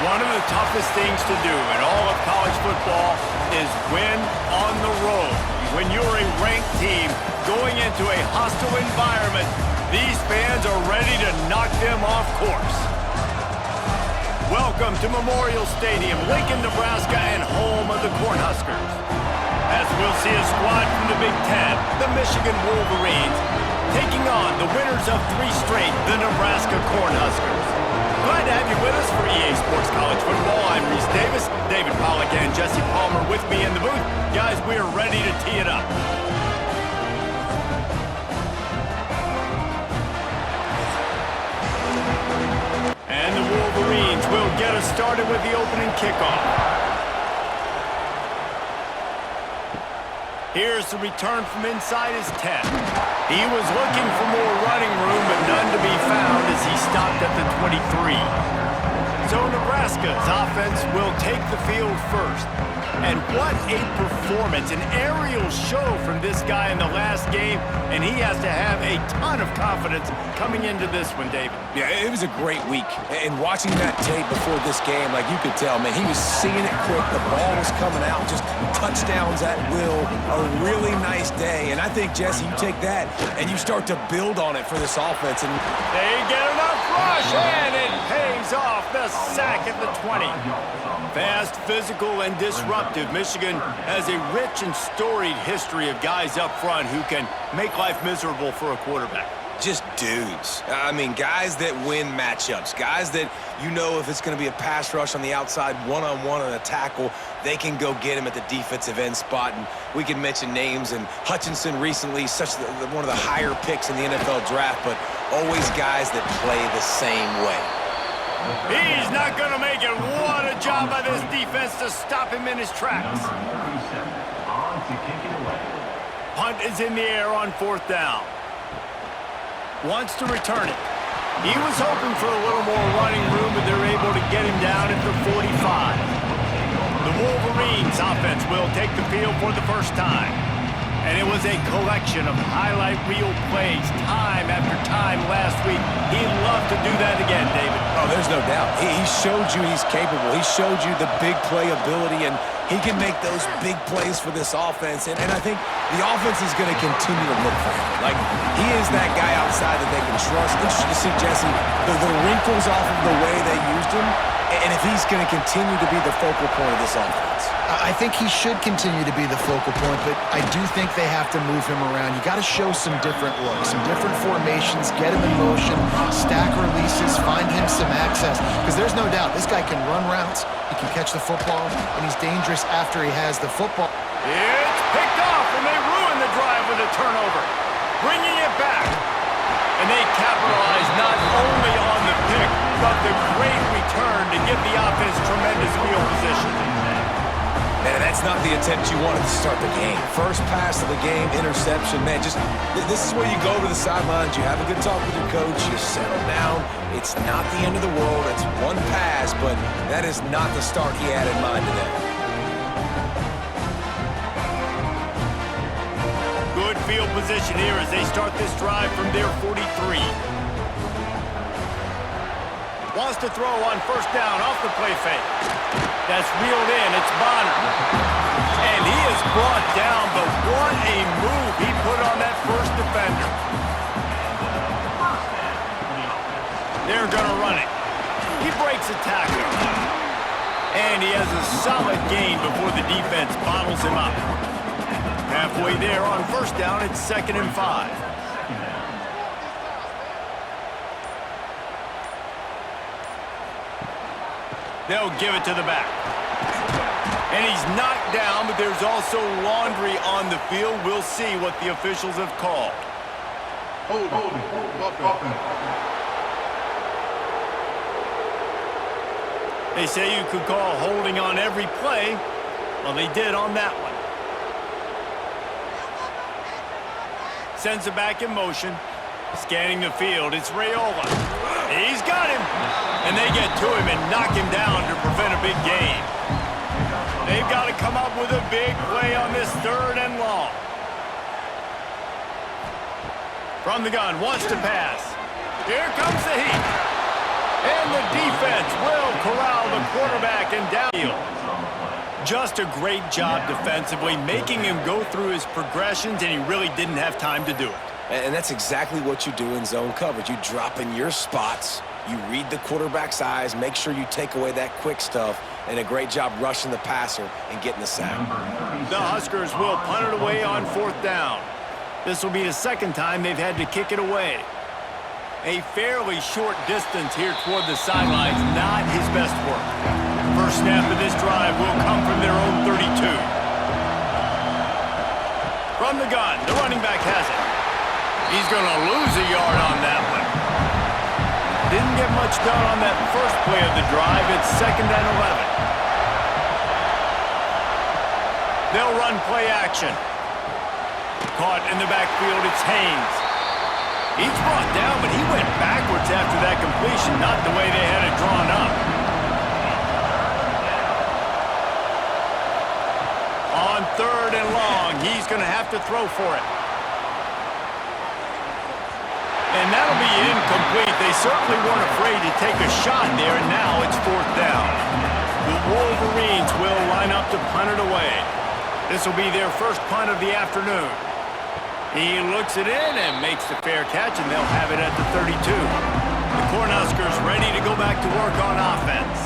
One of the toughest things to do in all of college football is win on the road. When you're a ranked team going into a hostile environment, these fans are ready to knock them off course. Welcome to Memorial Stadium, Lincoln, Nebraska, and home of the Cornhuskers. As we'll see a squad from the Big Ten, the Michigan Wolverines, taking on the winners of 3 straight, the Nebraska Cornhuskers. Glad to have you with us for EA Sports College Football. I'm Reese Davis, David Pollack, and Jesse Palmer with me in the booth. Guys, we are ready to tee it up. And the Wolverines will get us started with the opening kickoff. Here's the return from inside his 10. He was looking for more running room, but none to be found as he stopped at the 23. So Nebraska's offense will take the field first. And what a performance, an aerial show from this guy in the last game, and he has to have a ton of confidence coming into this one, David. Yeah, it was a great week. And watching that tape before this game, like you could tell, man, he was seeing it quick. The ball was coming out, just touchdowns at will. A really nice day. And I think, Jesse, you take that and you start to build on it for this offense. And they get enough rush, and it pays off. The sack at the 20. Fast, physical, and disruptive. Michigan has a rich and storied history of guys up front who can make life miserable for a quarterback. Just dudes. I mean, guys that win matchups. Guys that, you know, if it's going to be a pass rush on the outside, one-on-one on a tackle, they can go get him at the defensive end spot. And we can mention names. And Hutchinson recently, one of the higher picks in the NFL draft, but always guys that play the same way. He's not going to make it. What a job by this defense to stop him in his tracks. Punt is in the air on 4th down. Wants to return it. He was hoping for a little more running room, but they're able to get him down at the 45. The Wolverines offense will take the field for the first time. And it was a collection of highlight reel plays time after time last week. He'd love to do that again, David. Oh, there's no doubt. He showed you he's capable. He showed you the big play ability, and he can make those big plays for this offense. And I think the offense is going to continue to look for him. Like, he is that guy outside that they can trust. Interesting to see, Jesse, the wrinkles off of the way they used him, and if he's going to continue to be the focal point of this offense. I think he should continue to be the focal point, but I do think they have to move him around. You got to show some different looks, some different formations, get him in motion, stack releases, find him some access, because there's no doubt this guy can run routes, he can catch the football, and he's dangerous after he has the football. It's picked off, and they ruin the drive with a turnover, bringing it back. And they capitalize not only on the pick, but the great return to give the offense tremendous field position. Man, that's not the intent you wanted to start the game. First pass of the game, interception. Man, just this is where you go to the sidelines. You have a good talk with your coach. You settle down. It's not the end of the world. It's one pass, but that is not the start he had in mind today. Good field position here as they start this drive from their 43. Wants to throw on 1st down off the play fake. That's reeled in. It's Bonner. And he is brought down, but what a move he put on that first defender. They're going to run it. He breaks a tackle. And he has a solid gain before the defense bottles him up. Halfway there on 1st down, it's 2nd and 5. They'll give it to the back. And he's knocked down, but there's also laundry on the field. We'll see what the officials have called. They say you could call holding on every play. Well, they did on that one. Sends it back in motion. Scanning the field, it's Raiola. He's got him. And they get to him and knock him down to prevent a big gain. They've got to come up with a big play on this 3rd and long. From the gun, wants to pass. Here comes the heat. And the defense will corral the quarterback and downfield. Just a great job defensively, making him go through his progressions, and he really didn't have time to do it. And that's exactly what you do in zone coverage. You drop in your spots, you read the quarterback's eyes, make sure you take away that quick stuff, and a great job rushing the passer and getting the sack. The Huskers will punt it away on 4th down. This will be the second time they've had to kick it away. A fairly short distance here toward the sidelines, not his best work. First snap of this drive will come from their own 32. From the gun, the running back has it. He's going to lose a yard on that one. Didn't get much done on that first play of the drive. It's 2nd and 11. They'll run play action. Caught in the backfield, it's Haynes. He's brought down, but he went backwards after that completion, not the way they had it drawn up. On 3rd and long, he's going to have to throw for it. And that'll be incomplete. They certainly weren't afraid to take a shot there, and now it's 4th down. The Wolverines will line up to punt it away. This will be their first punt of the afternoon. He looks it in and makes the fair catch, and they'll have it at the 32. The Cornhuskers ready to go back to work on offense.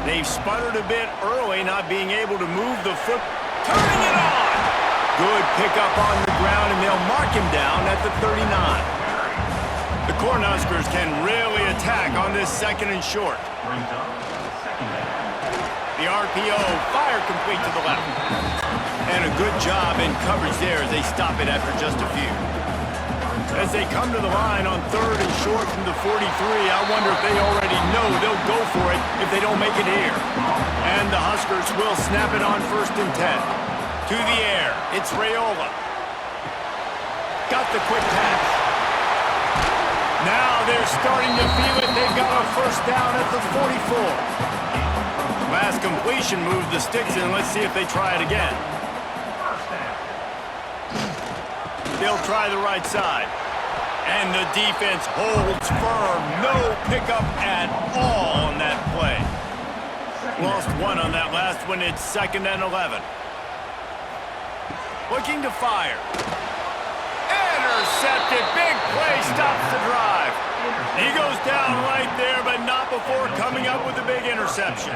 They've sputtered a bit early, not being able to move the foot. Turning it on! Good pickup on the ground, and they'll mark him down at the 39. The Cornhuskers can really attack on this 2nd and short. The RPO, fire complete to the left. And a good job in coverage there as they stop it after just a few. As they come to the line on 3rd and short from the 43, I wonder if they already know they'll go for it if they don't make it here. And the Huskers will snap it on 1st and 10. To the air, it's Raiola. Got the quick pass. Now they're starting to feel it. They've got a 1st down at the 44. Last completion moved the sticks in. Let's see if they try it again. They'll try the right side. And the defense holds firm. No pickup at all on that play. Lost one on that last one. It's 2nd and 11. Looking to fire. Intercepted. Big play. Stops the drive. He goes down right there, but not before coming up with a big interception.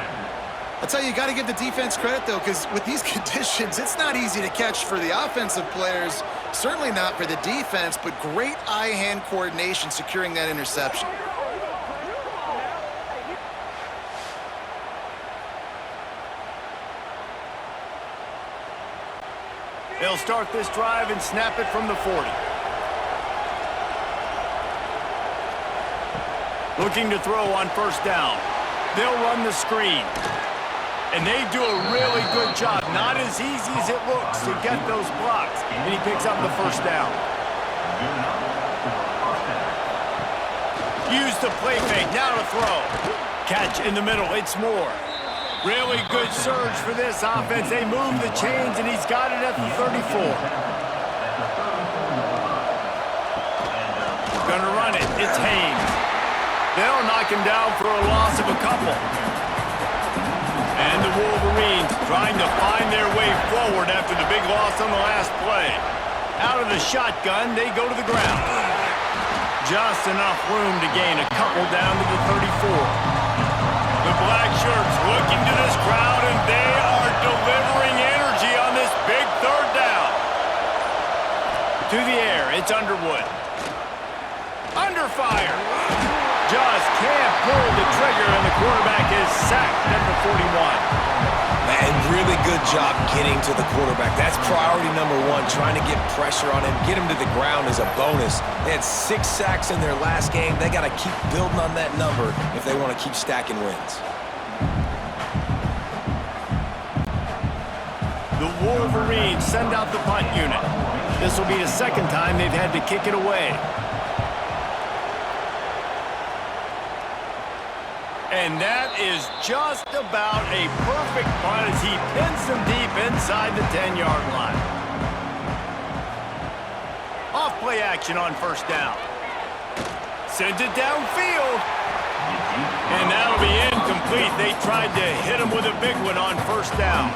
I'll tell you, you got to give the defense credit, though, because with these conditions, it's not easy to catch for the offensive players, certainly not for the defense, but great eye-hand coordination securing that interception. They'll start this drive and snap it from the 40. Looking to throw on 1st down. They'll run the screen. And they do a really good job. Not as easy as it looks to get those blocks. And he picks up the 1st down. Use the play fake. Now to throw. Catch in the middle. It's Moore. Really good surge for this offense. They move the chains, and he's got it at the 34. Gonna run it. It's Haynes. They'll knock him down for a loss of a couple. And the Wolverines trying to find their way forward after the big loss on the last play. Out of the shotgun, they go to the ground. Just enough room to gain a couple down to the 34. The black shirts looking to this crowd, and they are delivering energy on this big 3rd down. To the air, it's Underwood. Under fire. Just can't pull the trigger, and the quarterback is sacked at the 41. And really good job getting to the quarterback. That's priority number 1, trying to get pressure on him. Get him to the ground is a bonus. They had 6 sacks in their last game. They got to keep building on that number if they want to keep stacking wins. The Wolverines send out the punt unit. This will be the 2nd time they've had to kick it away. And that is just about a perfect punt as he pins them deep inside the 10-yard line. Off play action on 1st down. Sends it downfield. And that'll be incomplete. They tried to hit him with a big one on first down.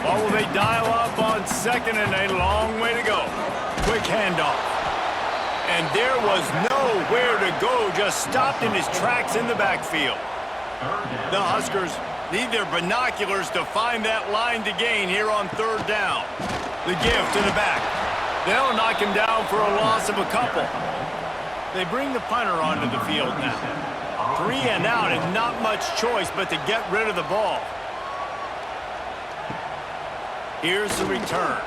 Or will they dial up on second and a long way to go? Quick handoff. And there was nowhere to go, just stopped in his tracks in the backfield. The Huskers need their binoculars to find that line to gain here on third down. The give to the back. They'll knock him down for a loss of a couple. They bring the punter onto the field now. 3 and out and not much choice but to get rid of the ball. Here's the return.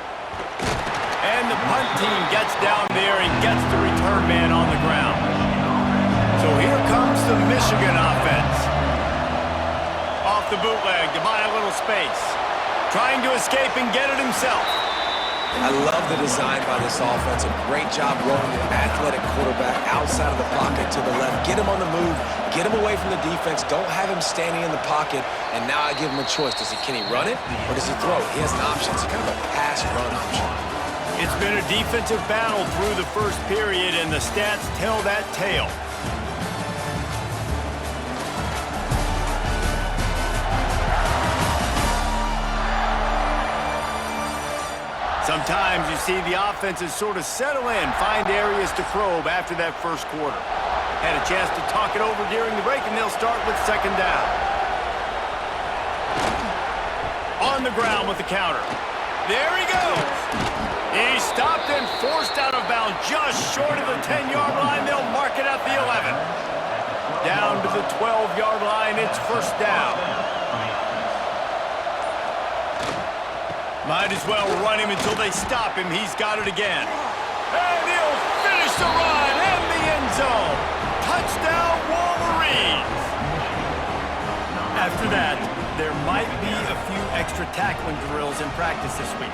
And the punt team gets down there and gets the return man on the ground. So here comes the Michigan offense. Off the bootleg to buy a little space. Trying to escape and get it himself. I love the design by this offense. A great job rolling an athletic quarterback outside of the pocket to the left. Get him on the move. Get him away from the defense. Don't have him standing in the pocket. And now I give him a choice. Can he run it or does he throw it? He has an option. It's kind of a pass-run option. It's been a defensive battle through the first period, and the stats tell that tale. Sometimes you see the offenses sort of settle in, find areas to probe after that first quarter. Had a chance to talk it over during the break, and they'll start with second down. On the ground with the counter. There he goes. He stopped and forced out of bounds just short of the 10-yard line. They'll mark it at the 11. Down to the 12-yard line, it's first down. Might as well run him until they stop him. He's got it again. And he'll finish the run in the end zone. Touchdown, Wolverines. After that, there might be a few extra tackling drills in practice this week.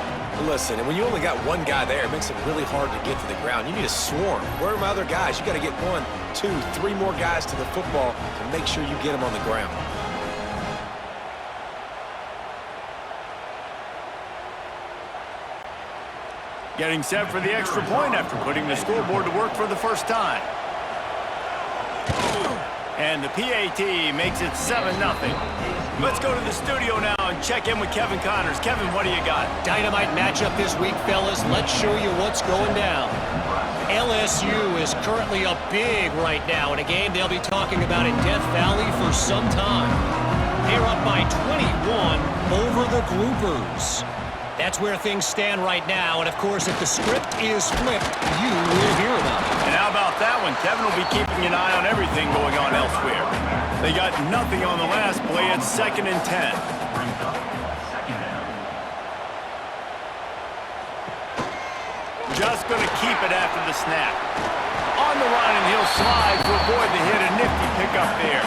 Listen, and when you only got one guy there, it makes it really hard to get to the ground. You need a swarm. Where are my other guys? You got to get 1, 2, 3 more guys to the football to make sure you get them on the ground. Getting set for the extra point after putting the scoreboard to work for the first time. And the PAT makes it 7-0. Let's go to the studio now and check in with Kevin Connors. Kevin, what do you got? Dynamite matchup this week, fellas. Let's show you what's going down. LSU is currently up big right now in a game they'll be talking about in Death Valley for some time. They're up by 21 over the Groupers. That's where things stand right now, and of course, if the script is flipped, you will hear about it. And how about that one? Kevin will be keeping an eye on everything going on elsewhere. They got nothing on the last play. It's 2nd and 10. Just going to keep it after the snap. On the run, and he'll slide to avoid the hit. A nifty pickup there.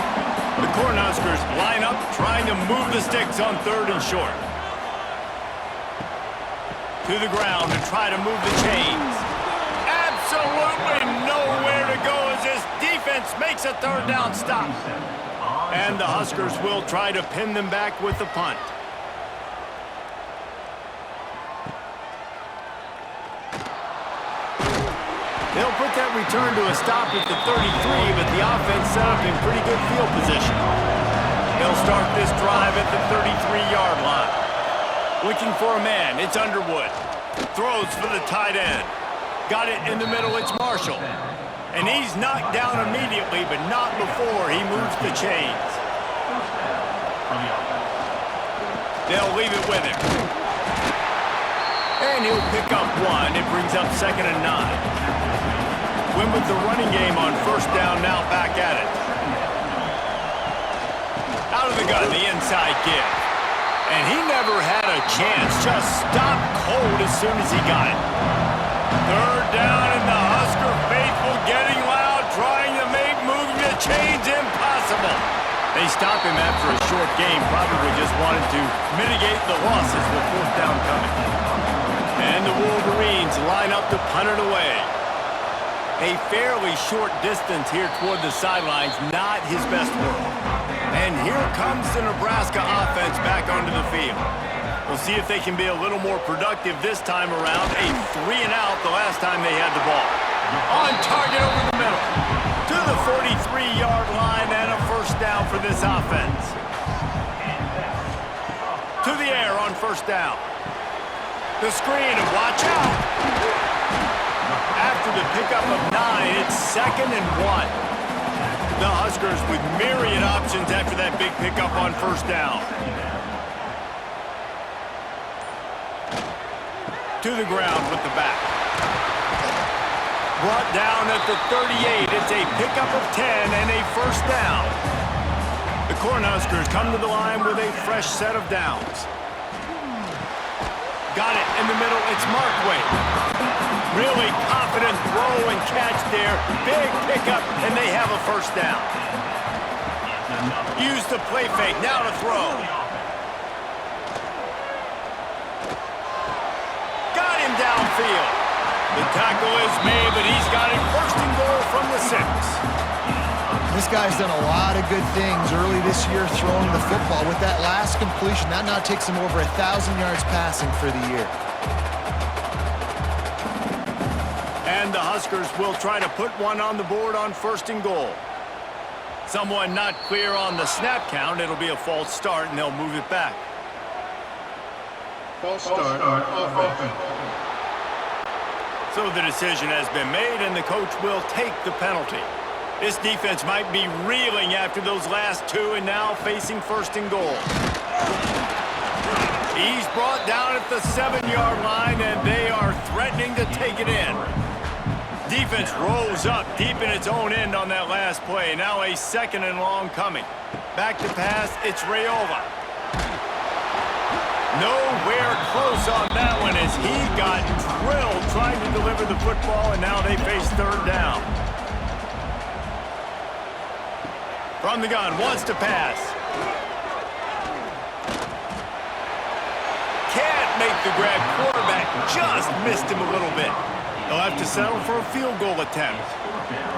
The Cornhuskers line up, trying to move the sticks on 3rd and short. To the ground and try to move the chains. Absolutely nowhere to go as this defense makes a 3rd down stop. And the Huskers will try to pin them back with the punt. They'll put that return to a stop at the 33, but the offense set up in pretty good field position. They'll start this drive at the 33-yard line. Looking for a man, it's Underwood. Throws for the tight end. Got it in the middle, it's Marshall. And he's knocked down immediately, but not before he moves the chains. They'll leave it with him. And he'll pick up 1. It brings up 2nd and 9. Win with the running game on first down, now back at it. Out of the gun, the inside give. And he never had a chance, just stopped cold as soon as he got it. 3rd down, and the Husker faithful getting loud, trying to make moving the chains impossible. They stop him after a short game, probably just wanted to mitigate the losses with 4th down coming. And the Wolverines line up to punt it away. A fairly short distance here toward the sidelines, not his best work. And here comes the Nebraska offense back onto the field. We'll see if they can be a little more productive this time around. A 3 and out the last time they had the ball. On target over the middle. To the 43-yard line and a first down for this offense. To the air on first down. The screen, and watch out. After the pickup of 9, it's 2nd and 1. The Huskers with myriad options after that big pickup on first down. To the ground with the back. Brought down at the 38. It's a pickup of 10 and a first down. The Cornhuskers come to the line with a fresh set of downs. Got it in the middle. It's Markway. Really confident throw and catch there. Big pickup, and they have a first down. Use the play fake. Now to throw. Got him downfield. The tackle is made, but he's got it first and goal from the 6. This guy's done a lot of good things early this year throwing the football. With that last completion, that now takes him over 1,000 yards passing for the year. And the Huskers will try to put one on the board on first and goal. Someone not clear on the snap count. It'll be a false start, and they'll move it back. False start offense. So the decision has been made, and the coach will take the penalty. This defense might be reeling after those last 2 and now facing first and goal. He's brought down at the 7-yard line, and they are threatening to take it in. Defense rolls up deep in its own end on that last play. Now a 2nd and long coming. Back to pass, it's Raiola. Nowhere close on that one as he got drilled trying to deliver the football, and now they face third down. From the gun, wants to pass. Can't make the grab. Quarterback just missed him a little bit. They'll have to settle for a field goal attempt.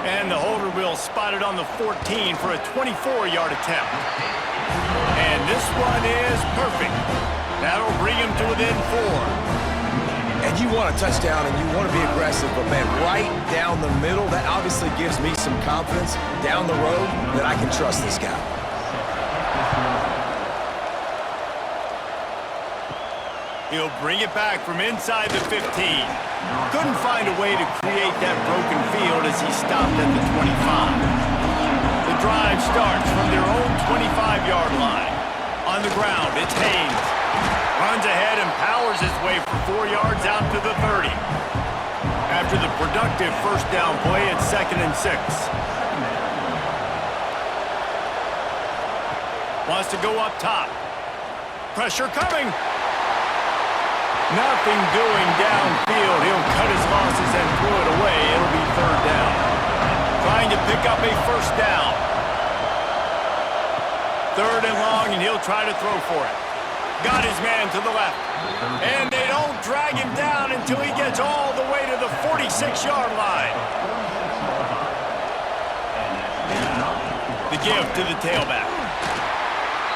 And the holder will spot it on the 14 for a 24-yard attempt. And this one is perfect. That'll bring him to within 4. And you want a touchdown and you want to be aggressive, but man, right down the middle, that obviously gives me some confidence down the road that I can trust this guy. He'll bring it back from inside the 15. Couldn't find a way to create that broken field as he stopped at the 25. The drive starts from their own 25-yard line. On the ground, it's Haynes. Runs ahead and powers his way for 4 yards out to the 30. After the productive first down play, it's 2nd and 6. Wants to go up top. Pressure coming. Nothing doing downfield. He'll cut his losses and throw it away. It'll be third down. Trying to pick up a first down. 3rd and long, and he'll try to throw for it. Got his man to the left. And they don't drag him down until he gets all the way to the 46-yard line. The give to the tailback.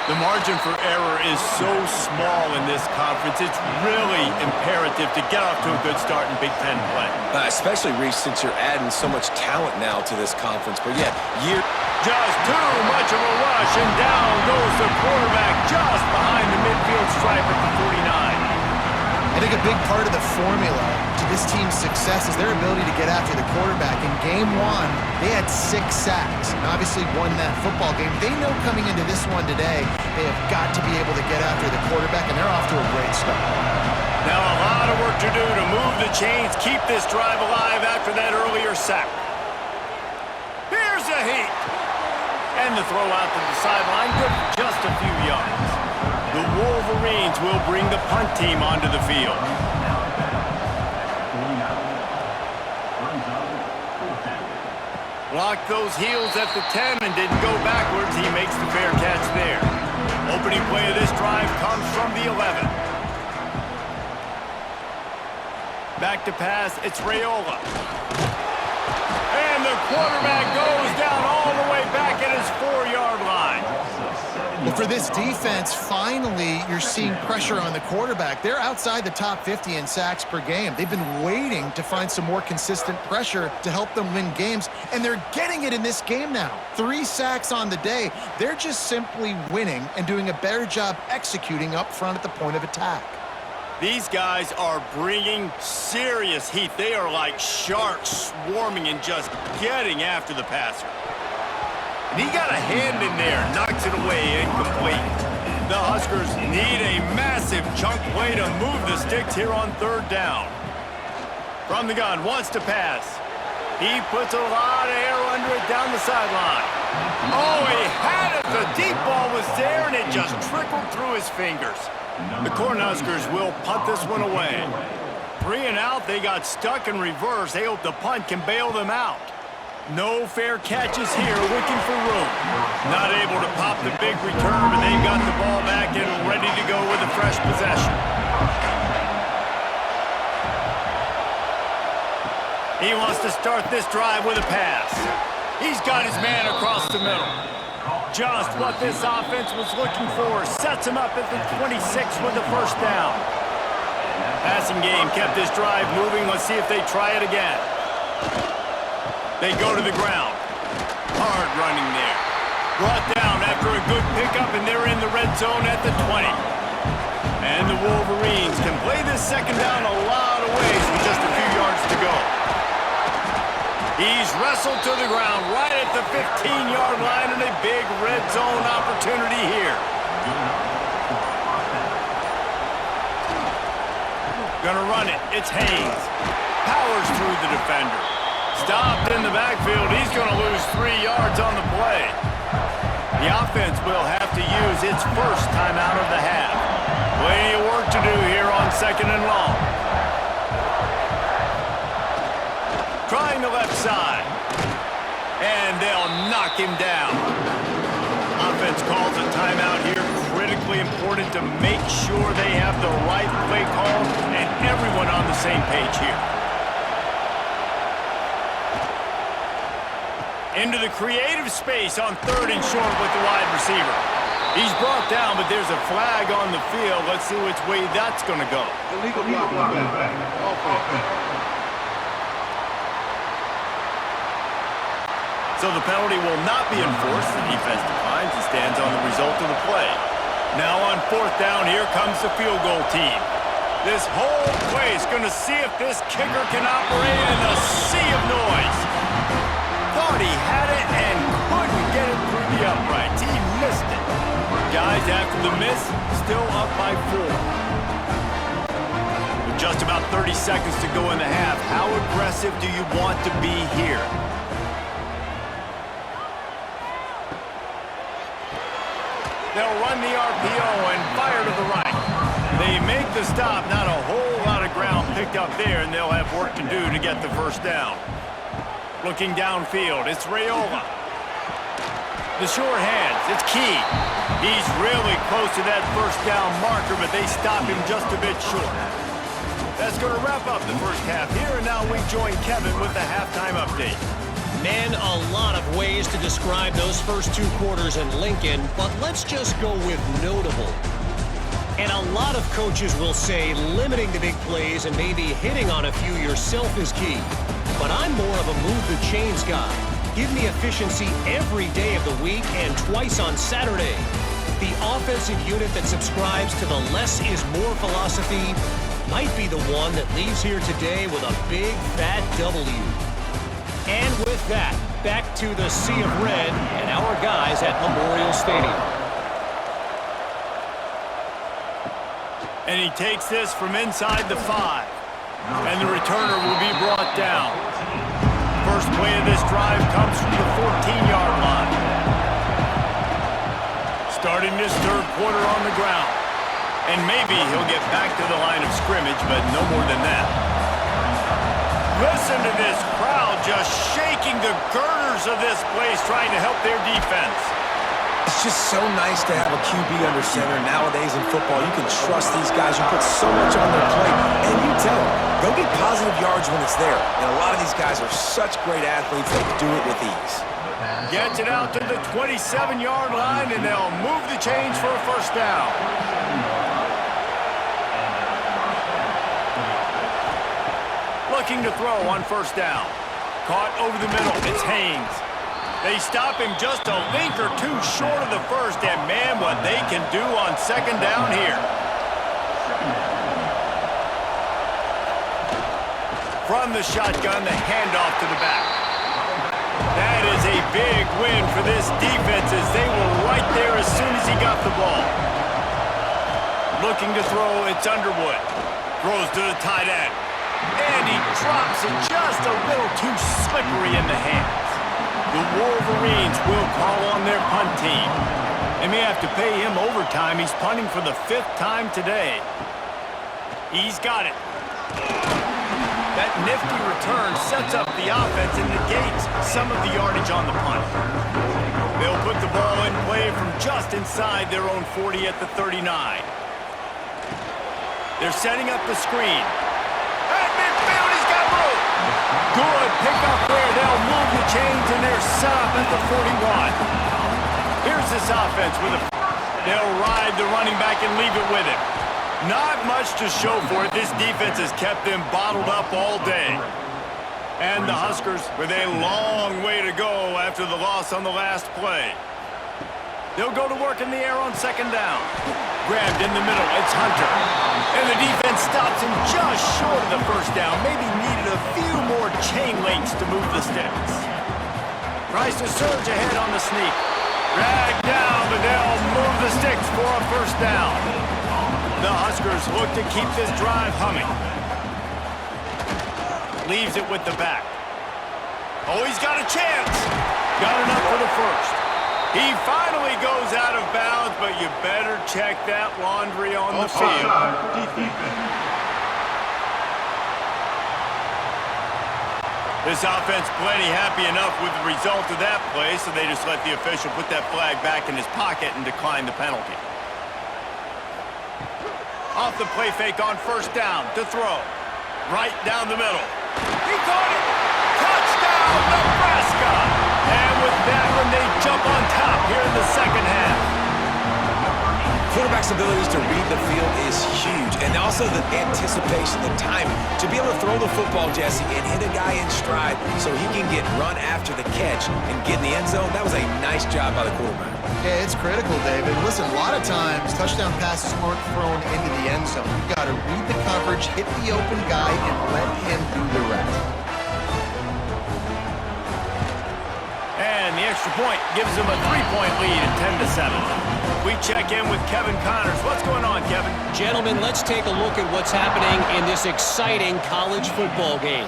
The margin for error is so small in this conference, it's really imperative to get off to a good start in Big Ten play. Especially, Reese, since you're adding so much talent now to this conference. But yeah, just too much of a rush, and down goes the quarterback just behind the midfield stripe at the 49. I think a big part of the formula to this team's success is their ability to get after the quarterback. In Game 1, they had 6 sacks and obviously won that football game. They know coming into this one today, they have got to be able to get after the quarterback, and they're off to a great start. Now a lot of work to do to move the chains, keep this drive alive after that earlier sack. Here's a heat. And the throw out to the sideline, good for just a few yards. The Wolverines will bring the punt team onto the field. Blocked those heels at the 10 and didn't go backwards. He makes the fair catch there. Opening play of this drive comes from the 11. Back to pass, it's Raiola. And the quarterback goes down all the way back at his 4-yard line. Well, For this defense, finally, you're seeing pressure on the quarterback. They're outside the top 50 in sacks per game. They've been waiting to find some more consistent pressure to help them win games, and they're getting it in this game now. 3 sacks on the day. They're just simply winning and doing a better job executing up front at the point of attack. These guys are bringing serious heat. They are like sharks swarming and just getting after the passer. And he got a hand in there, knocks it away, incomplete. The Huskers need a massive chunk play to move the sticks here on 3rd down. From the gun, wants to pass. He puts a lot of air under it down the sideline. Oh, he had it. The deep ball was there, and it just trickled through his fingers. The Cornhuskers will punt this one away. 3 and out, they got stuck in reverse. They hope the punt can bail them out. No fair catches here, looking for room. Not able to pop the big return, but they've got the ball back and ready to go with a fresh possession. He wants to start this drive with a pass. He's got his man across the middle. Just what this offense was looking for. Sets him up at the 26 with the 1st down. Passing game kept this drive moving. Let's see if they try it again. They go to the ground. Hard running there. Brought down after a good pickup, and they're in the red zone at the 20. And the Wolverines can play this 2nd down a lot of ways with just a few yards to go. He's wrestled to the ground right at the 15-yard line, and a big red zone opportunity here. Gonna run it. It's Haynes. Powers through the defender. Stopped in the backfield. He's going to lose 3 yards on the play. The offense will have to use its first timeout of the half. Plenty of work to do here on 2nd and long. Trying the left side. And they'll knock him down. Offense calls a timeout here. Critically important to make sure they have the right play call and everyone on the same page here. Into the creative space on 3rd and short with the wide receiver. He's brought down, but there's a flag on the field. Let's see which way that's going to go. Illegal block. Offense. So the penalty will not be enforced. The defense declines and stands on the result of the play. Now on 4th down, here comes the field goal team. This whole play is going to see if this kicker can operate in a sea of noise. Thought he had it and couldn't get it through the uprights. He missed it. Guys, after the miss, still up by 4. With just about 30 seconds to go in the half, how aggressive do you want to be here? They'll run the RPO and fire to the right. They make the stop. Not a whole lot of ground picked up there, and they'll have work to do to get the 1st down. Looking downfield, it's Raiola. The short hands, it's Key. He's really close to that 1st down marker, but they stop him just a bit short. That's going to wrap up the 1st half here, and now we join Kevin with the halftime update. Man, a lot of ways to describe those first 2 quarters in Lincoln, but let's just go with notable. And a lot of coaches will say limiting the big plays and maybe hitting on a few yourself is key. But I'm more of a move the chains guy. Give me efficiency every day of the week and twice on Saturday. The offensive unit that subscribes to the less is more philosophy might be the one that leaves here today with a big fat W. And with that, back to the Sea of Red and our guys at Memorial Stadium. And he takes this from inside the 5. And the returner will be brought down. First play of this drive comes from the 14-yard line. Starting this 3rd quarter on the ground. And maybe he'll get back to the line of scrimmage, but no more than that. Listen to this crowd just shaking the girders of this place trying to help their defense. It's just so nice to have a QB under center. Nowadays in football, you can trust these guys who put so much on their plate. And you tell them, they'll get positive yards when it's there. And a lot of these guys are such great athletes that do it with ease. Gets it out to the 27-yard line, and they'll move the chains for a first down. Looking to throw on first down. Caught over the middle. It's Haynes. They stop him just a link or two short of the first, and man, what they can do on second down here. From the shotgun, the handoff to the back. That is a big win for this defense as they were right there as soon as he got the ball. Looking to throw, it's Underwood. Throws to the tight end. And he drops it just a little too slippery in the hands. The Wolverines will call on their punt team. They may have to pay him overtime. He's punting for the 5th time today. He's got it. That nifty return sets up the offense and negates some of the yardage on the punt. They'll put the ball in play from just inside their own 40 at the 39. They're setting up the screen. At midfield, he's got room. Good pickup there. They'll move the chains, and they're set up at the 41. Here's this offense with a... They'll ride the running back and leave it with him. Not much to show for it. This defense has kept them bottled up all day. And the Huskers with a long way to go after the loss on the last play. They'll go to work in the air on second down. Grabbed in the middle, it's Hunter. And the defense stops him just short of the first down. Maybe needed a few more chain links to move the sticks. Tries to surge ahead on the sneak. Dragged down, but they'll move the sticks for a first down. The Huskers look to keep this drive humming. Leaves it with the back. Oh, he's got a chance. Got enough for the first. He finally goes out of bounds, but you better check that laundry on the field. This offense plenty happy enough with the result of that play, so they just let the official put that flag back in his pocket and decline the penalty. Off the play fake on first down to throw. Right down the middle. He caught it! Touchdown, Nebraska! And with that one, they jump on top here in the second half. Quarterback's abilities to read the field is huge, and also the anticipation, the timing. To be able to throw the football, Jesse, and hit a guy in stride so he can get run after the catch and get in the end zone, that was a nice job by the quarterback. Yeah, it's critical, David. Listen, a lot of times, touchdown passes aren't thrown into the end zone. You've got to read the coverage, hit the open guy, and let him do the rest. And the extra point gives them a 3-point lead at 10-7. We check in with Kevin Connors. What's going on, Kevin? Gentlemen, let's take a look at what's happening in this exciting college football game.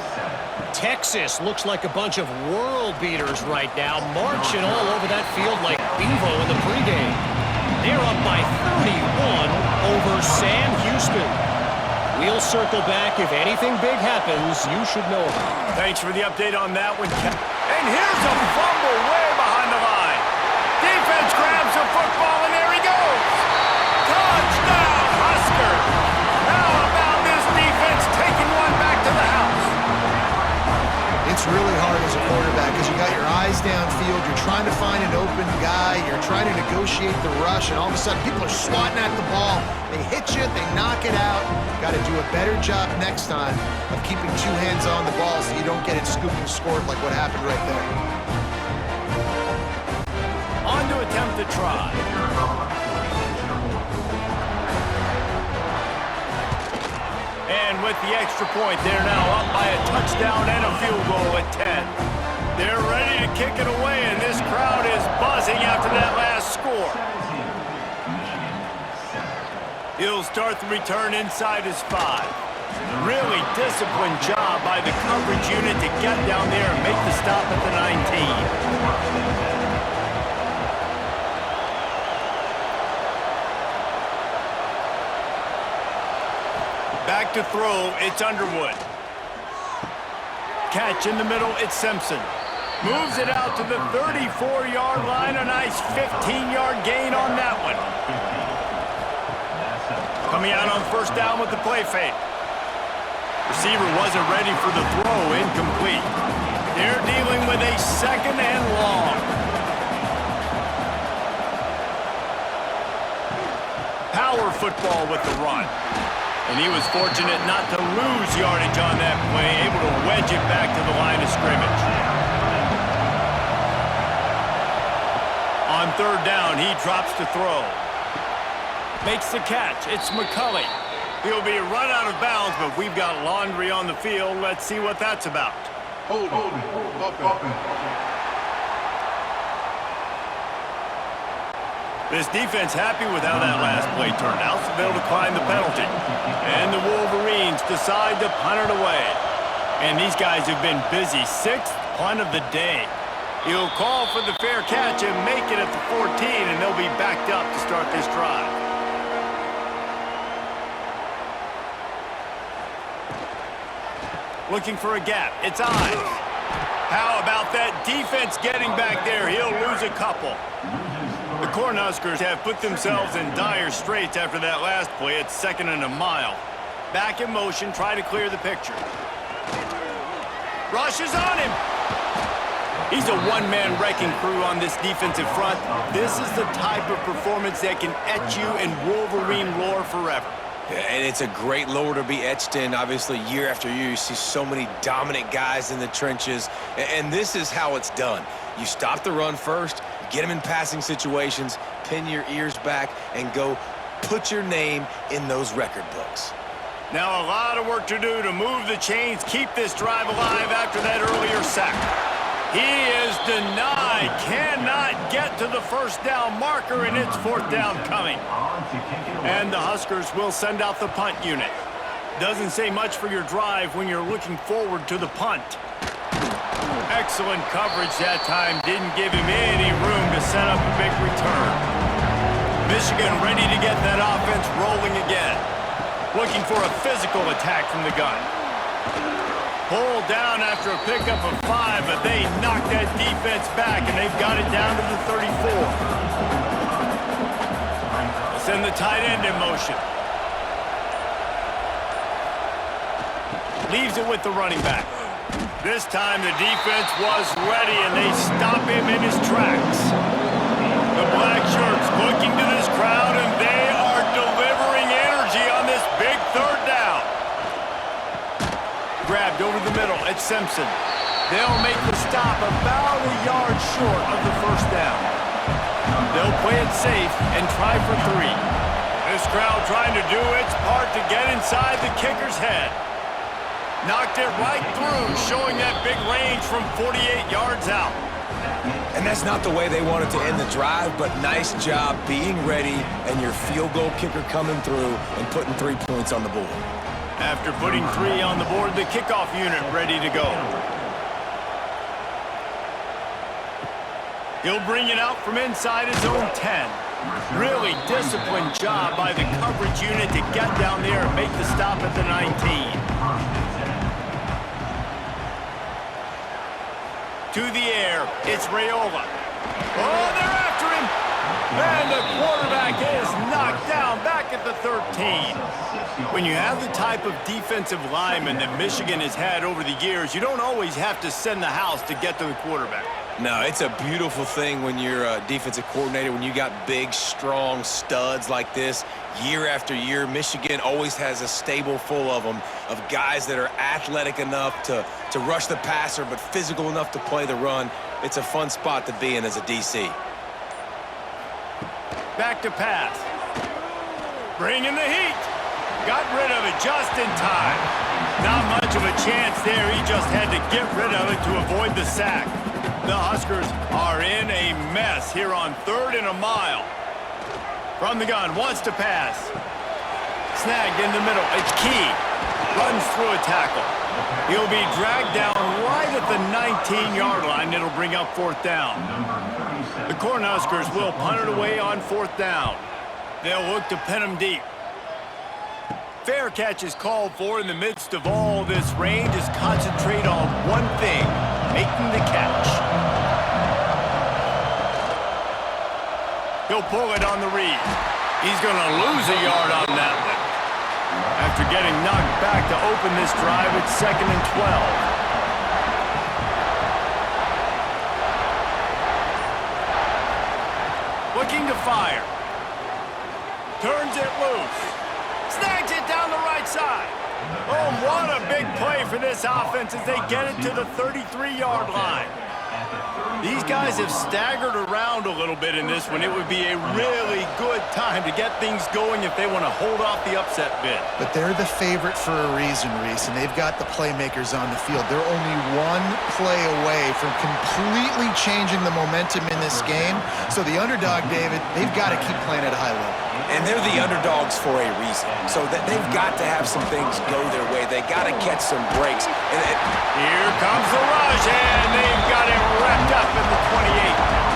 Texas looks like a bunch of world beaters right now, marching all over that field like Bevo in the pregame. They're up by 31 over Sam Houston. We'll circle back. If anything big happens, you should know about it. Thanks for the update on that one, Kevin. And here's a fumble way behind the line. Defense grabs the football, and there he goes. Touchdown, Husker. How about this defense taking one back to the house? It's really hard as a quarterback because you got your eyes downfield, you're trying to find an open guy, you're trying to negotiate the rush, and all of a sudden people are swatting at the ball. They hit you, they knock it out. Got to do a better job next time of keeping two hands on the ball so you don't get it scooped and scored like what happened right there. On to attempt to try. And with the extra point, they're now up by a touchdown and a field goal at 10. They're ready to kick it away, and this crowd is buzzing after that last score. He'll start the return inside his 5. Really disciplined job by the coverage unit to get down there and make the stop at the 19. Back to throw, it's Underwood. Catch in the middle, it's Simpson. Moves it out to the 34-yard line, a nice 15-yard gain on that one. Coming out on first down with the play fake. Receiver wasn't ready for the throw, incomplete. They're dealing with a second and long. power football with the run. And he was fortunate not to lose yardage on that play, able to wedge it back to the line of scrimmage. On third down, he drops to throw. Makes the catch. It's McCulley. He'll be run out of bounds, but we've got laundry on the field. Let's see what that's about. Hold it. This defense happy with how that last play turned out, so they'll decline the penalty. And the Wolverines decide to punt it away. And these guys have been busy. 6th punt of the day. He'll call for the fair catch and make it at the 14, and they'll be backed up to start this drive. Looking for a gap. It's Ives. How about that defense getting back there? He'll lose a couple. The Cornhuskers have put themselves in dire straits after that last play. It's 2nd and a mile. Back in motion, try to clear the picture. Rush is on him. He's a one-man wrecking crew on this defensive front. This is the type of performance that can etch you in Wolverine lore forever. Yeah, and it's a great lore to be etched in. Obviously, year after year, you see so many dominant guys in the trenches. And this is how it's done. You stop the run first, get them in passing situations, pin your ears back, and go put your name in those record books. Now a lot of work to do to move the chains, keep this drive alive after that earlier sack. He is denied, cannot get to the first down marker, and it's 4th down coming. And the Huskers will send out the punt unit. Doesn't say much for your drive when you're looking forward to the punt. Excellent coverage that time. Didn't give him any room to set up a big return. Michigan ready to get that offense rolling again. Looking for a physical attack from the gun. Pulled down after a pickup of 5, but they knocked that defense back, and they've got it down to the 34. Send the tight end in motion. Leaves it with the running back. This time the defense was ready, and they stop him in his tracks. The black shirts looking to this crowd, and they are delivering energy on this big 3rd down. Grabbed over the middle. It's Simpson. They'll make the stop about a yard short of the 1st down. They'll play it safe and try for 3. This crowd trying to do its part to get inside the kicker's head. Knocked it right through, showing that big range from 48 yards out. And that's not the way they wanted to end the drive, but nice job being ready and your field goal kicker coming through and putting 3 points on the board. After putting 3 on the board, the kickoff unit ready to go. He'll bring it out from inside his own 10. Really disciplined job by the coverage unit to get down there and make the stop at the 19. To the air, it's Raiola. Oh, they're after him! And the quarterback is knocked down back at the 13. When you have the type of defensive lineman that Michigan has had over the years, you don't always have to send the house to get to the quarterback. No, it's a beautiful thing when you're a defensive coordinator, when you got big, strong studs like this. Year after year, Michigan always has a stable full of them, of guys that are athletic enough to rush the passer, but physical enough to play the run. It's a fun spot to be in as a DC. Back to pass. Bringing the heat. Got rid of it just in time. Not much of a chance there. He just had to get rid of it to avoid the sack. The Huskers are in a mess here on 3rd and a mile. From the gun, wants to pass. Snagged in the middle. It's Key. Runs through a tackle. He'll be dragged down right at the 19-yard line. It'll bring up 4th down. The Cornhuskers will punt it away on 4th down. They'll look to pin him deep. Fair catch is called for in the midst of all this rain. Just concentrate on one thing, making the catch. He'll pull it on the read. He's going to lose a yard on that one. After getting knocked back to open this drive, it's 2nd and 12. Looking to fire. Turns it loose. Snags it down the right side. Oh, what a big play for this offense as they get it to the 33-yard line. These guys have staggered around a little bit in this one. It would be a really good time to get things going if they want to hold off the upset bid. But they're the favorite for a reason, Reese, and they've got the playmakers on the field. They're only one play away from completely changing the momentum in this game. So the underdog, David, they've got to keep playing at a high level. And they're the underdogs for a reason. So that they've got to have some things go their way. They got to catch some breaks. Here comes the rush, and they've got it wrapped up in the 28.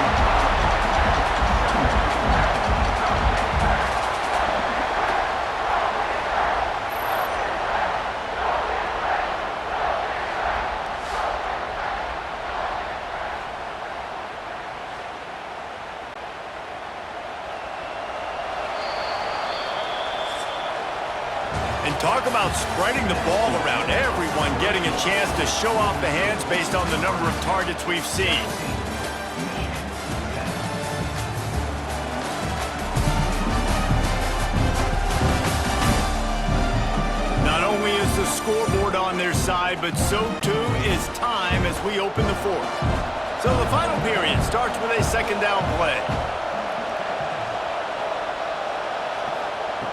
And talk about spreading the ball around, everyone getting a chance to show off the hands based on the number of targets we've seen. Not only is the scoreboard on their side, but so too is time as we open the fourth. So the final period starts with a second down play.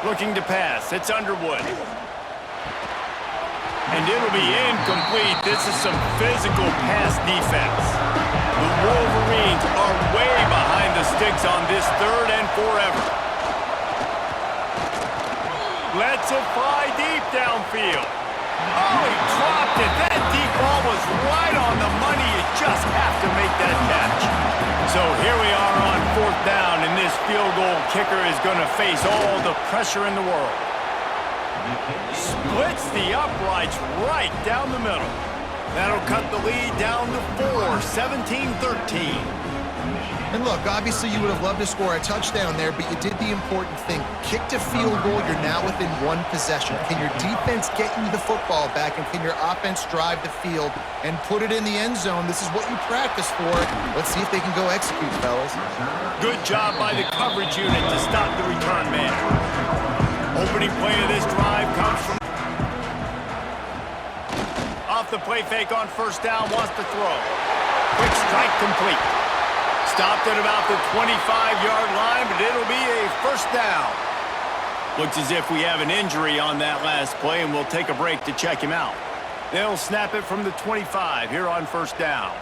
Looking to pass. It's Underwood. And it'll be incomplete. This is some physical pass defense. The Wolverines are way behind the sticks on this third and forever. Lets it fly deep downfield. Oh, he dropped it. That deep ball was right on the money. You just have to make that catch. So here we are on fourth down, and this field goal kicker is going to face all the pressure in the world. Splits the uprights right down the middle. That'll cut the lead down to 4, 17-13. And look, obviously you would have loved to score a touchdown there, but you did the important thing. Kicked a field goal, you're now within one possession. Can your defense get you the football back, and can your offense drive the field and put it in the end zone? This is what you practice for. Let's see if they can go execute, fellas. Good job by the coverage unit to stop the return man. Opening play of this drive comes from off the play fake on first down, wants to throw. Quick strike complete. Stopped at about the 25-yard line, but it'll be a first down. Looks as if we have an injury on that last play, and we'll take a break to check him out. They'll snap it from the 25 here on first down.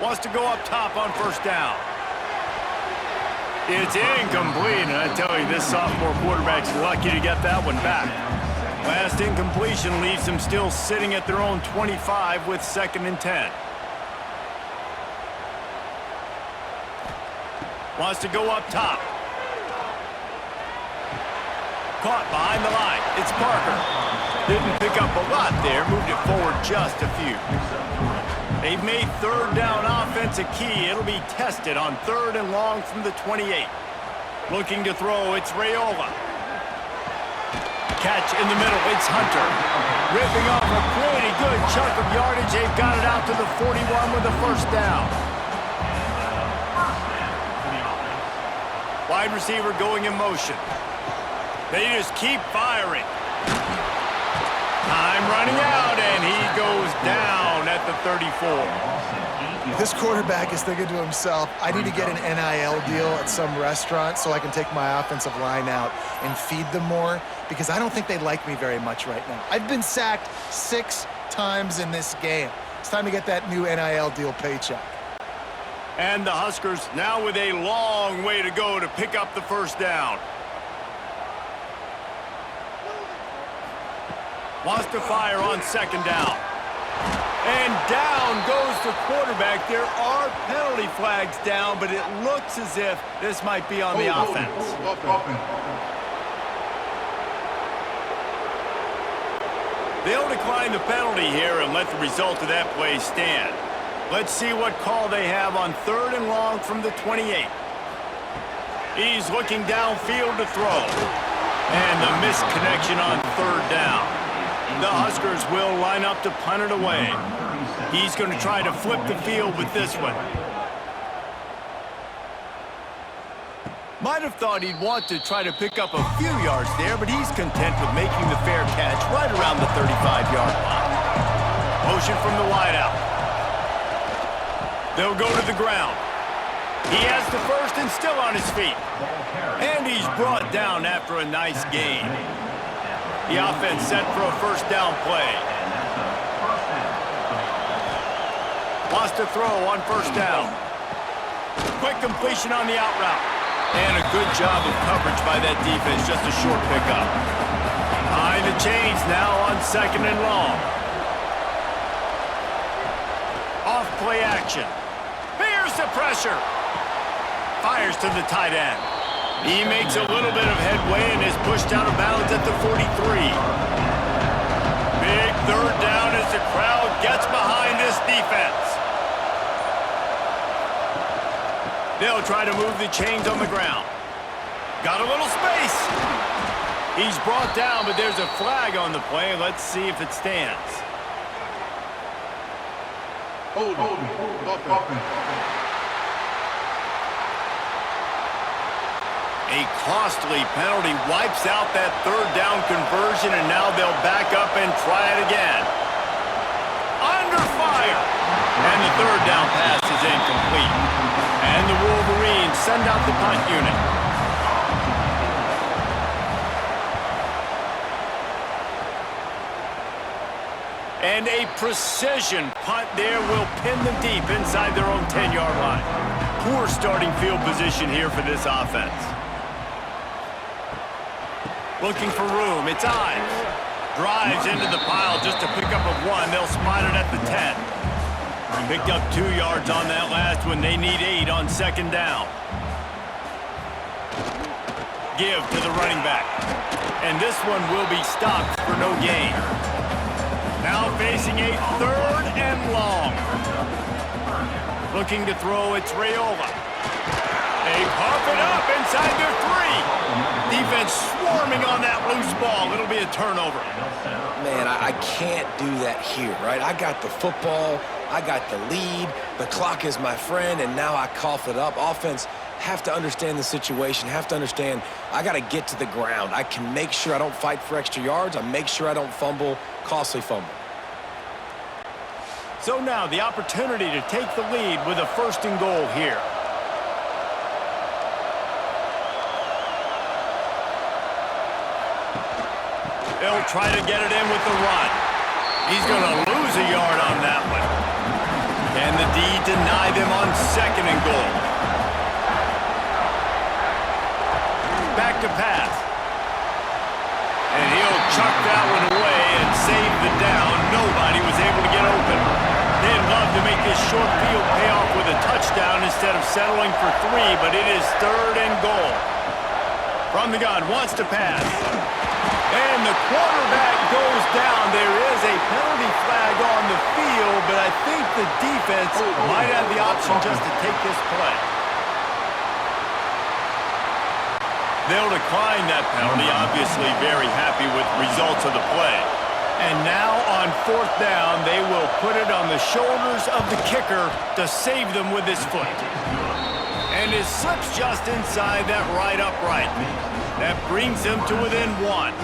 Wants to go up top on first down. It's incomplete, and I tell you, this sophomore quarterback's lucky to get that one back. Last incompletion leaves them still sitting at their own 25 with 2nd and 10. Wants to go up top. Caught behind the line. It's Parker. Didn't pick up a lot there. Moved it forward just a few. They've made third down offense a key. It'll be tested on 3rd and long from the 28. Looking to throw. It's Raiola. Catch in the middle. It's Hunter. Ripping off a pretty good chunk of yardage. They've got it out to the 41 with a first down. Wide receiver going in motion. They just keep firing. Time running out, and he goes down at the 34. This quarterback is thinking to himself, I need to get an NIL deal at some restaurant so I can take my offensive line out and feed them more, because I don't think they like me very much right now. I've been sacked 6 times in this game. It's time to get that new NIL deal paycheck. And the Huskers now with a long way to go to pick up the first down. Wants to fire on 2nd down. And down goes the quarterback. There are penalty flags down, but it looks as if this might be on the offense. They'll decline the penalty here and let the result of that play stand. Let's see what call they have on 3rd and long from the 28. He's looking downfield to throw. And the misconnection on 3rd down. The Huskers will line up to punt it away. He's going to try to flip the field with this one. Might have thought he'd want to try to pick up a few yards there, but he's content with making the fair catch right around the 35-yard line. Motion from the wideout. They'll go to the ground. He has the first and still on his feet. And he's brought down after a nice gain. The offense set for a first down play. Lost to throw on first down. Quick completion on the out route. And a good job of coverage by that defense. Just a short pickup. Behind the chains now on second and long. Off play action. Here's the pressure. Fires to the tight end. He makes a little bit of headway and is pushed out of bounds at the 43. Big third down as the crowd gets behind this defense. They'll try to move the chains on the ground. Got a little space. He's brought down, but there's a flag on the play. Let's see if it stands. Hold offense. A costly penalty wipes out that third down conversion, and now they'll back up and try it again. Under fire. And the third down pass is incomplete. And the Wolverines send out the punt unit. And a precision punt there will pin them deep inside their own 10-yard line. Poor starting field position here for this offense. Looking for room. It's Ives. Drives into the pile just to pick up a one. They'll spot it at the 10. Picked up 2 yards on that last one. They need 8 on second down. Give to the running back. And this one will be stopped for no gain. Now facing a third and long. Looking to throw, it's Raiola. They pump it up inside their 3. Defense swarming on that loose ball. It'll be a turnover. Man, I can't do that here, right? I got the football, I got the lead, the clock is my friend, and now I cough it up. Offense have to understand the situation, have to understand I got to get to the ground. I can make sure I don't fight for extra yards. I make sure I don't fumble, costly fumble. So now the opportunity to take the lead with a first and goal here. They'll try to get it in with the run. He's going to lose a yard on that one. Can the D deny them on second and goal? Back to pass. And he'll chuck that one away and save the down. Nobody was able to get open. They'd love to make this short field pay off with a touchdown instead of settling for 3, but it is third and goal. From the gun, wants to pass. And the quarterback goes down. There is a penalty flag on the field, but I think the defense might have the option just to take this play. They'll decline that penalty, obviously very happy with results of the play. And now on fourth down, they will put it on the shoulders of the kicker to save them with his foot. And it slips just inside that right upright. That brings them to within 1.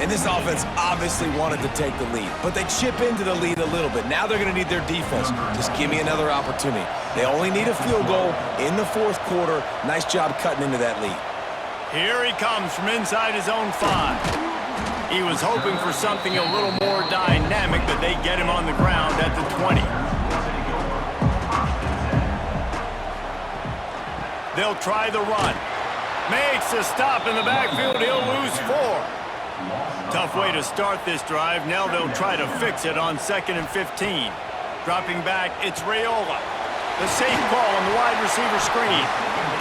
And this offense obviously wanted to take the lead, but they chip into the lead a little bit. Now they're going to need their defense. Just give me another opportunity. They only need a field goal in the fourth quarter. Nice job cutting into that lead. Here he comes from inside his own 5. He was hoping for something a little more dynamic, but they get him on the ground at the 20. They'll try the run. Makes a stop in the backfield. He'll lose 4. Tough way to start this drive. Now they'll try to fix it on second and 15. Dropping back, it's Raiola. The safe call on the wide receiver screen.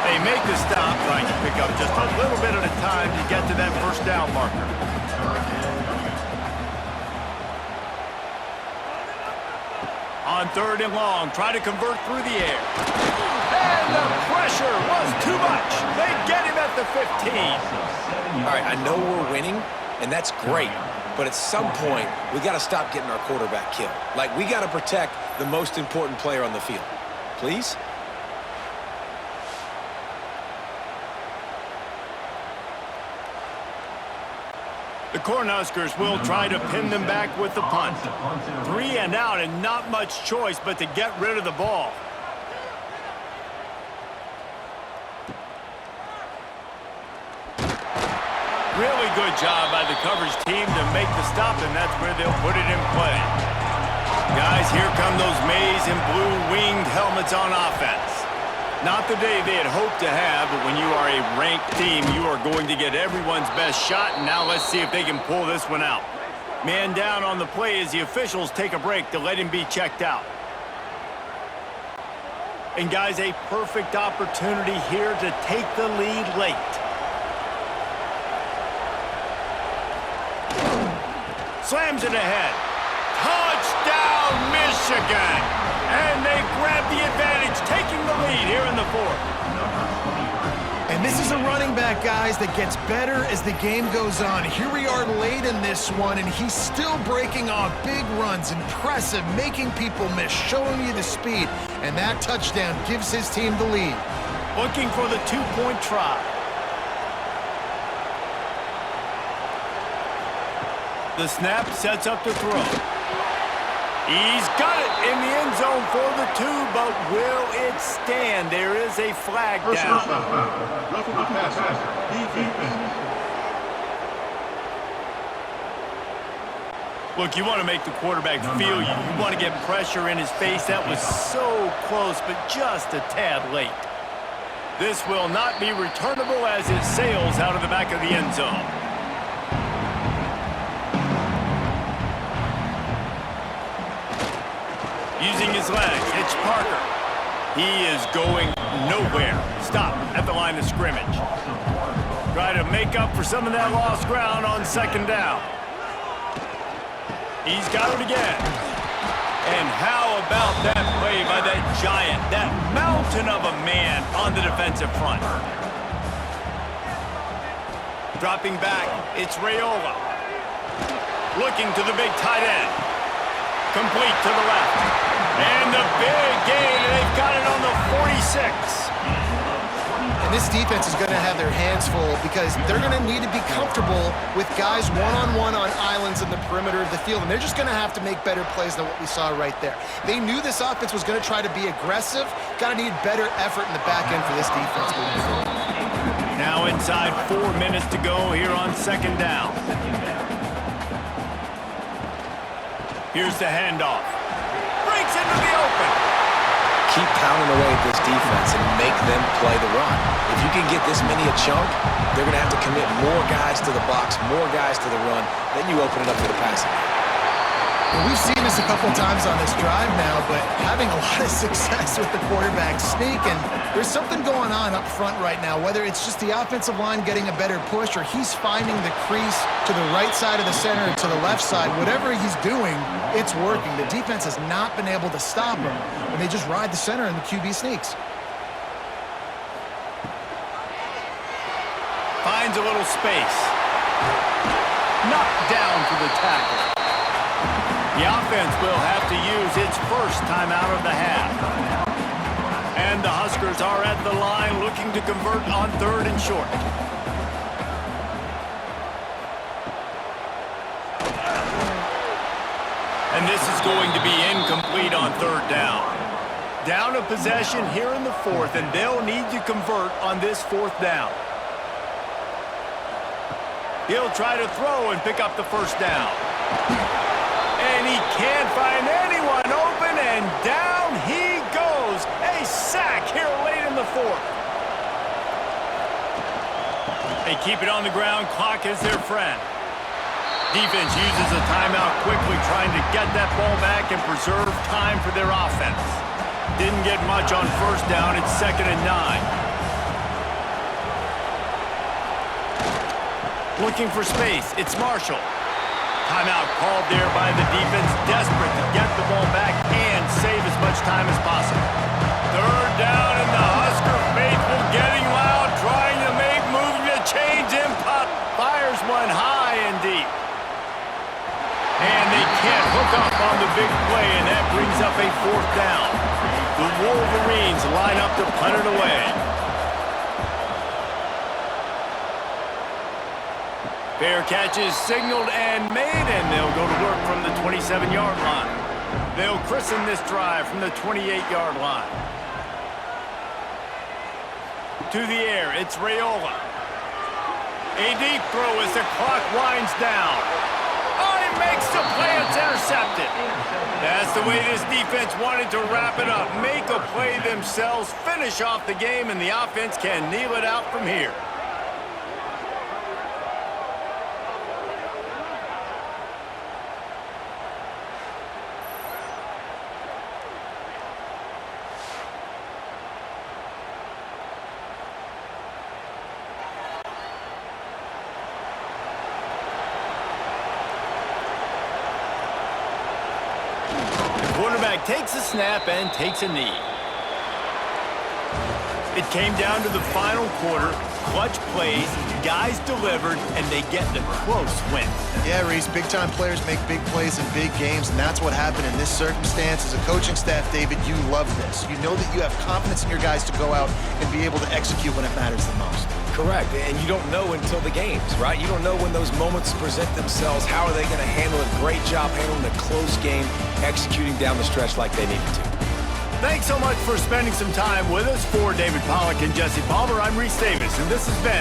They make the stop, trying to pick up just a little bit at a time to get to that first down marker. On third and long, try to convert through the air. And the pressure was too much. They get him at the 15. All right, I know we're winning, and that's great. But at some point, we got to stop getting our quarterback killed. Like, we got to protect the most important player on the field. Please? The Cornhuskers will try to pin them back with the punt. 3 and out and not much choice but to get rid of the ball. Really good job by the coverage team to make the stop, and that's where they'll put it in play. Guys, here come those maize and blue winged helmets on offense. Not the day they had hoped to have, but when you are a ranked team, you are going to get everyone's best shot, and now let's see if they can pull this one out. Man down on the play as the officials take a break to let him be checked out. And guys, a perfect opportunity here to take the lead late. Slams it ahead. Touchdown, Michigan! And they grab the advantage, taking the lead here in the 4th. And this is a running back, guys, that gets better as the game goes on. Here we are late in this one, and he's still breaking off big runs. Impressive, making people miss, showing you the speed. And that touchdown gives his team the lead. Looking for the 2-point try. The snap sets up the throw. He's got it in the end zone for the 2, but will it stand? There is a flag down. Look, you want to make the quarterback feel you. You want to get pressure in his face. That was so close, but just a tad late. This will not be returnable as it sails out of the back of the end zone. Using his legs, it's Parker. He is going nowhere. Stop at the line of scrimmage. Try to make up for some of that lost ground on 2nd down. He's got it again. And how about that play by that giant, that mountain of a man on the defensive front? Dropping back, it's Raiola. Looking to the big tight end. Complete to the left. And the big gain, and they've got it on the 46. And this defense is going to have their hands full because they're going to need to be comfortable with guys one-on-one on islands in the perimeter of the field, and they're just going to have to make better plays than what we saw right there. They knew this offense was going to try to be aggressive. Got to need better effort in the back end for this defense moving forward. Now inside 4 minutes to go here on 2nd down. Here's the handoff. Breaks into the open. Keep pounding away at this defense and make them play the run. If you can get this many a chunk, they're going to have to commit more guys to the box, more guys to the run. Then you open it up for the passing. Well, we've seen this a couple times on this drive now, but having a lot of success with the quarterback sneak, and there's something going on up front right now, whether it's just the offensive line getting a better push or he's finding the crease to the right side of the center or to the left side. Whatever he's doing, it's working. The defense has not been able to stop him, and they just ride the center and the QB sneaks. Finds a little space. Knocked down for the tackle. The offense will have to use its first timeout of the half. And the Huskers are at the line looking to convert on 3rd and short. And this is going to be incomplete on 3rd down. Down a possession here in the 4th, and they'll need to convert on this 4th down. He'll try to throw and pick up the 1st down. And he can't find anyone open, and down he goes. A sack here late in the 4th. They keep it on the ground. Clock is their friend. Defense uses a timeout quickly, trying to get that ball back and preserve time for their offense. Didn't get much on 1st down. It's 2nd and 9. Looking for space. It's Marshall. Timeout called there by the defense, desperate to get the ball back and save as much time as possible. 3rd down, and the Husker faithful getting loud, trying to make moves to change him. Pop fires one high and deep. And they can't hook up on the big play, and that brings up a 4th down. The Wolverines line up to punt it away. Fair catch is signaled and made, and they'll go to work from the 27-yard line. They'll christen this drive from the 28-yard line. To the air, it's Raiola. A deep throw as the clock winds down. Oh, he makes the play. It's intercepted. That's the way this defense wanted to wrap it up. Make a play themselves, finish off the game, and the offense can kneel it out from here. Quarterback takes a snap and takes a knee. It came down to the final quarter. Clutch plays, guys delivered, and they get the close win. Yeah, Reese, big-time players make big plays in big games, and that's what happened in this circumstance. As a coaching staff, David, you love this. You know that you have confidence in your guys to go out and be able to execute when it matters the most. Correct, and you don't know until the games, right? You don't know when those moments present themselves. How are they going to handle it? Great job handling a close game, executing down the stretch like they needed to. Thanks so much for spending some time with us. For David Pollack and Jesse Palmer, I'm Reese Davis, and this has been